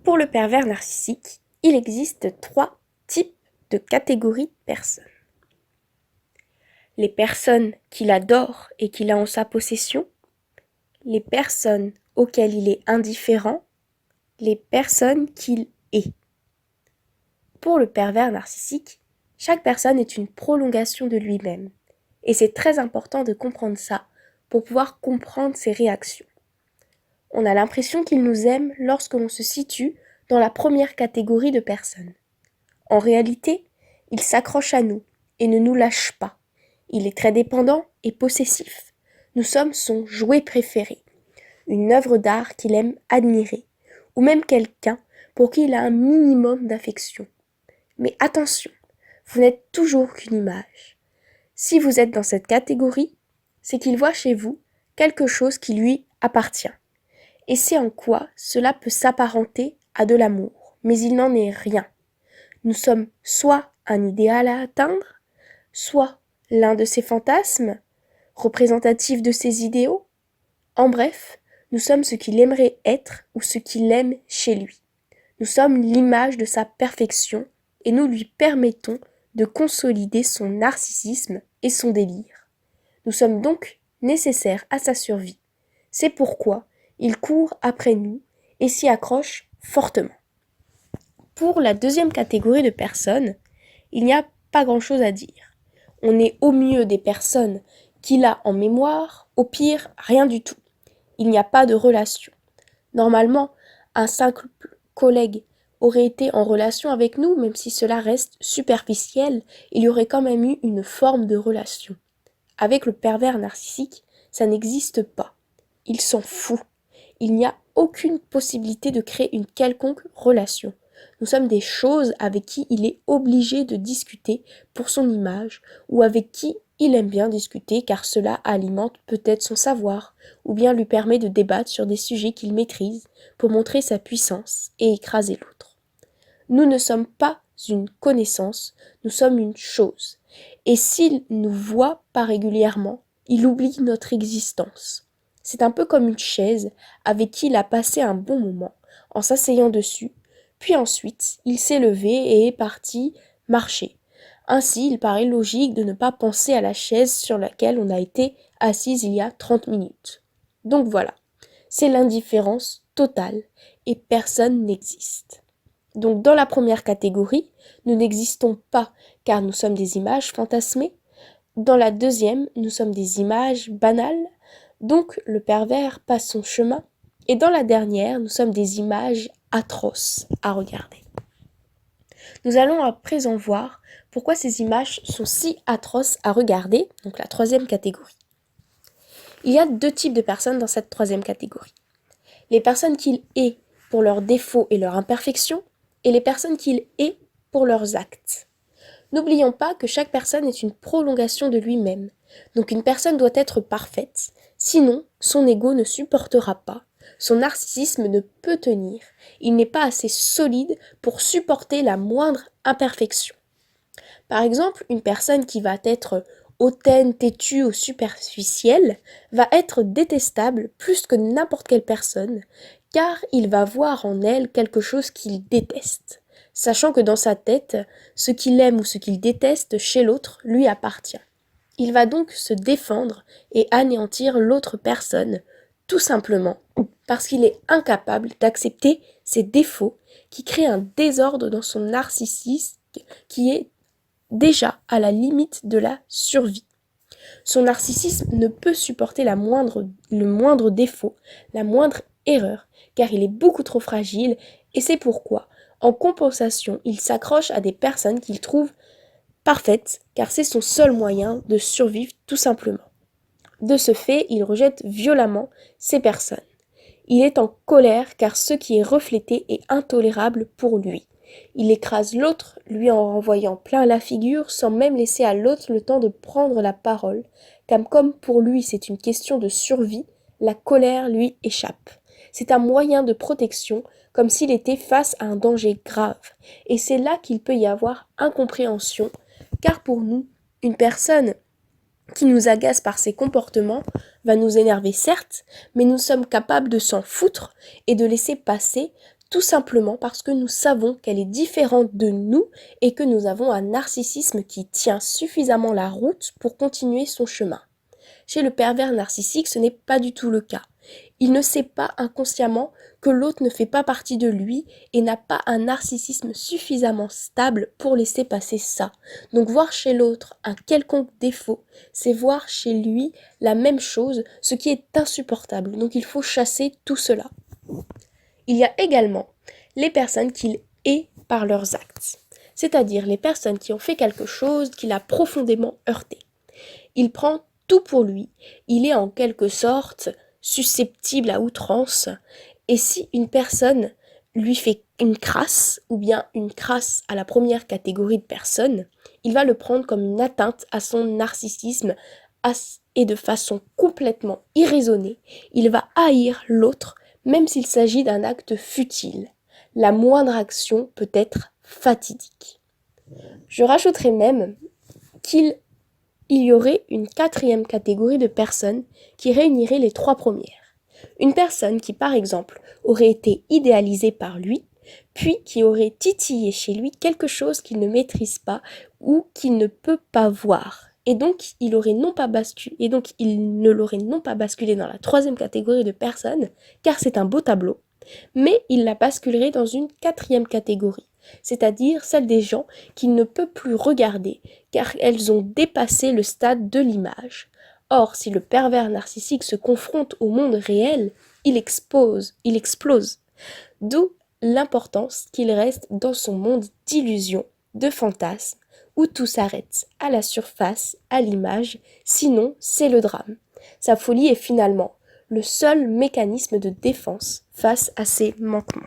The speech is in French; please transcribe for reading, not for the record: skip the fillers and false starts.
Pour le pervers narcissique, il existe 3 types de catégories de personnes. Les personnes qu'il adore et qu'il a en sa possession, les personnes auxquelles il est indifférent, les personnes qu'il est. Pour le pervers narcissique, chaque personne est une prolongation de lui-même. Et c'est très important de comprendre ça pour pouvoir comprendre ses réactions. On a l'impression qu'il nous aime lorsque l'on se situe dans la première catégorie de personnes. En réalité, il s'accroche à nous et ne nous lâche pas. Il est très dépendant et possessif. Nous sommes son jouet préféré, une œuvre d'art qu'il aime admirer, ou même quelqu'un pour qui il a un minimum d'affection. Mais attention, vous n'êtes toujours qu'une image. Si vous êtes dans cette catégorie, c'est qu'il voit chez vous quelque chose qui lui appartient. Et c'est en quoi cela peut s'apparenter à de l'amour, mais il n'en est rien. Nous sommes soit un idéal à atteindre, soit l'un de ses fantasmes, représentatif de ses idéaux. En bref, nous sommes ce qu'il aimerait être ou ce qu'il aime chez lui. Nous sommes l'image de sa perfection et nous lui permettons de consolider son narcissisme et son délire. Nous sommes donc nécessaires à sa survie. C'est pourquoi il court après nous et s'y accroche fortement. Pour la deuxième catégorie de personnes, il n'y a pas grand-chose à dire. On est au mieux des personnes qu'il a en mémoire, au pire, rien du tout. Il n'y a pas de relation. Normalement, un simple collègue aurait été en relation avec nous, même si cela reste superficiel, il y aurait quand même eu une forme de relation. Avec le pervers narcissique, ça n'existe pas. Il s'en fout. Il n'y a aucune possibilité de créer une quelconque relation. Nous sommes des choses avec qui il est obligé de discuter pour son image, ou avec qui il aime bien discuter car cela alimente peut-être son savoir, ou bien lui permet de débattre sur des sujets qu'il maîtrise pour montrer sa puissance et écraser l'autre. Nous ne sommes pas une connaissance, nous sommes une chose. Et s'il nous voit pas régulièrement, il oublie notre existence. C'est un peu comme une chaise avec qui il a passé un bon moment en s'asseyant dessus, puis ensuite il s'est levé et est parti marcher. Ainsi, il paraît logique de ne pas penser à la chaise sur laquelle on a été assise il y a 30 minutes. Donc voilà, c'est l'indifférence totale et personne n'existe. Donc dans la première catégorie, nous n'existons pas car nous sommes des images fantasmées. Dans la deuxième, nous sommes des images banales, donc le pervers passe son chemin. Et dans la dernière, nous sommes des images atroces à regarder. Nous allons à présent voir pourquoi ces images sont si atroces à regarder, donc la troisième catégorie. Il y a 2 types de personnes dans cette troisième catégorie. Les personnes qu'il est pour leurs défauts et leurs imperfections, et les personnes qu'il est pour leurs actes. N'oublions pas que chaque personne est une prolongation de lui-même, donc une personne doit être parfaite, sinon son ego ne supportera pas, son narcissisme ne peut tenir, il n'est pas assez solide pour supporter la moindre imperfection. Par exemple, une personne qui va être hautaine, têtue ou superficielle va être détestable plus que n'importe quelle personne, car il va voir en elle quelque chose qu'il déteste, sachant que dans sa tête, ce qu'il aime ou ce qu'il déteste chez l'autre lui appartient. Il va donc se défendre et anéantir l'autre personne, tout simplement parce qu'il est incapable d'accepter ses défauts qui créent un désordre dans son narcissisme qui est déjà à la limite de la survie. Son narcissisme ne peut supporter le moindre défaut, la moindre erreur, car il est beaucoup trop fragile et c'est pourquoi, en compensation, il s'accroche à des personnes qu'il trouve parfaites, car c'est son seul moyen de survivre tout simplement. De ce fait, il rejette violemment ces personnes. Il est en colère car ce qui est reflété est intolérable pour lui. Il écrase l'autre, lui en renvoyant plein la figure, sans même laisser à l'autre le temps de prendre la parole, car comme pour lui c'est une question de survie, la colère lui échappe. C'est un moyen de protection, comme s'il était face à un danger grave. Et c'est là qu'il peut y avoir incompréhension, car pour nous, une personne qui nous agace par ses comportements va nous énerver certes, mais nous sommes capables de s'en foutre et de laisser passer tout simplement parce que nous savons qu'elle est différente de nous et que nous avons un narcissisme qui tient suffisamment la route pour continuer son chemin. Chez le pervers narcissique, ce n'est pas du tout le cas. Il ne sait pas inconsciemment que l'autre ne fait pas partie de lui et n'a pas un narcissisme suffisamment stable pour laisser passer ça. Donc voir chez l'autre un quelconque défaut, c'est voir chez lui la même chose, ce qui est insupportable. Donc il faut chasser tout cela. Il y a également les personnes qu'il hait par leurs actes, c'est-à-dire les personnes qui ont fait quelque chose qui l'a profondément heurté. Il prend tout pour lui, il est en quelque sorte susceptible à outrance, et si une personne lui fait une crasse, ou bien une crasse à la première catégorie de personnes, il va le prendre comme une atteinte à son narcissisme, et de façon complètement irraisonnée, il va haïr l'autre, même s'il s'agit d'un acte futile. La moindre action peut être fatidique. Je rajouterai même qu'il y aurait une 4e catégorie de personnes qui réunirait les 3 premières. Une personne qui, par exemple, aurait été idéalisée par lui, puis qui aurait titillé chez lui quelque chose qu'il ne maîtrise pas ou qu'il ne peut pas voir. Et donc, il ne l'aurait non pas basculé dans la 3e catégorie de personnes, car c'est un beau tableau, mais il la basculerait dans une 4e catégorie, c'est-à-dire celle des gens qu'il ne peut plus regarder, car elles ont dépassé le stade de l'image. Or, si le pervers narcissique se confronte au monde réel, il explose. D'où l'importance qu'il reste dans son monde d'illusions, de fantasmes, où tout s'arrête à la surface, à l'image, sinon c'est le drame. Sa folie est finalement le seul mécanisme de défense face à ces manquements.